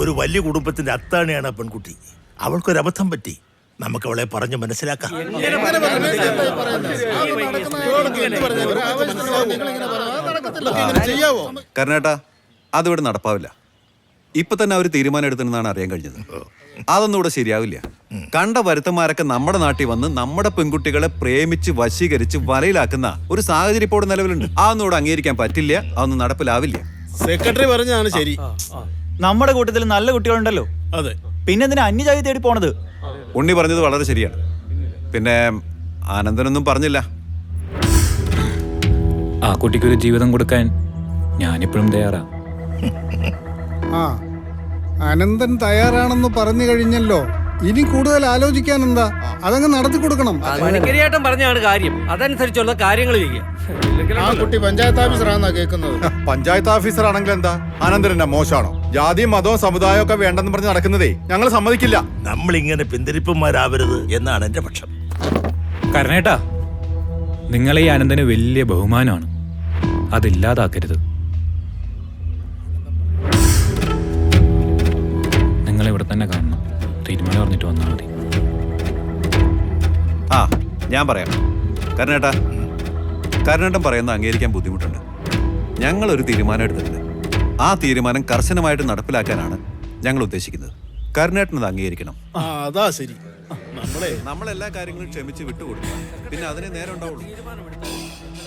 ഒരു വലിയ കുടുംബത്തിന്റെ അത്താണിയാണ് ആ പെൺകുട്ടി. അവൾക്കൊരബദ്ധം പറ്റി. നമുക്ക് അവളെ പറഞ്ഞു മനസ്സിലാക്കാം. കർണേട്ടാ, അതിവിടെ നടപ്പാവില്ല. ഇപ്പൊ തന്നെ അവർ തീരുമാനം എടുത്തെന്നാണ് അറിയാൻ കഴിഞ്ഞത്. അതൊന്നും ഇവിടെ ശരിയാവില്ല. കണ്ട വരുത്തന്മാരൊക്കെ നമ്മുടെ നാട്ടിൽ വന്ന് നമ്മുടെ പെൺകുട്ടികളെ പ്രേമിച്ച് വശീകരിച്ച് വലയിലാക്കുന്ന ഒരു സാഹചര്യം ഇപ്പോൾ നിലവിലുണ്ട്. അതൊന്നും ഇവിടെ അംഗീകരിക്കാൻ പറ്റില്ല. അതൊന്നും നടപ്പിലാവില്ല. സെക്രട്ടറി പറഞ്ഞാണ് ശരി. നമ്മുടെ കൂട്ടത്തിൽ നല്ല കുട്ടികളുണ്ടല്ലോ. അതെ, പിന്നെ എന്തിനാ അന്യജാതി തേടി പോണത്? ഉണ്ണി പറഞ്ഞത് വളരെ ശരിയാണ്. പിന്നെ ആനന്ദനൊന്നും പറഞ്ഞില്ല. ആ കുട്ടിക്കൊരു ജീവിതം കൊടുക്കാൻ ഞാനിപ്പോഴും തയ്യാറാ. അനന്തൻ തയ്യാറാണെന്ന് പറഞ്ഞു കഴിഞ്ഞല്ലോ. ഇനി കൂടുതൽ ആലോചിക്കാൻ എന്താ? അതങ്ങ് നടത്തി കൊടുക്കണം. പണിക്കരിയായിട്ടും പറഞ്ഞാണ് കാര്യം. അതനുസരിച്ചുള്ള കാര്യങ്ങൾ ചെയ്യാം. ആ കുട്ടി പഞ്ചായത്ത് ഓഫീസറാണെന്നാ കേൾക്കുന്നത്. പഞ്ചായത്ത് ഓഫീസർ ആണെങ്കിൽ എന്താ അനന്തരന്റെ മോശമാണോ? ജാതിയും മതവും സമുദായവും ഒക്കെ വേണ്ടെന്ന് പറഞ്ഞ് നടക്കുന്നതേ ഞങ്ങൾ സമ്മതിക്കില്ല. നമ്മളിങ്ങനെ പിന്തിരിപ്പന്മാരാവരുത് എന്നാണ് എന്റെ പക്ഷം. കർണേട്ടാ, നിങ്ങളെ ഈ ആനന്ദന് വലിയ ബഹുമാനമാണ്. അതില്ലാതാക്കരുത്. നിങ്ങളെ ഇവിടെ തന്നെ കാണണം. തീരുമാനം പറഞ്ഞിട്ട് വന്നാൽ മതി. ആ, ഞാൻ പറയാം. കർണേട്ടൻ പറയുന്ന അംഗീകരിക്കാൻ ബുദ്ധിമുട്ടുണ്ട്. ഞങ്ങളൊരു തീരുമാനം എടുത്തിട്ടുണ്ട്. ആ തീരുമാനം കർശനമായിട്ട് നടപ്പിലാക്കാനാണ് ഞങ്ങൾ ഉദ്ദേശിക്കുന്നത്. കർണേട്ടൻ അത് അംഗീകരിക്കണം. അതാ ശരി. നമ്മളെല്ലാ കാര്യങ്ങളും ക്ഷമിച്ച് വിട്ടുകൊടുക്കുക. പിന്നെ അതിനെ നേരം ഉണ്ടാവുള്ളൂ.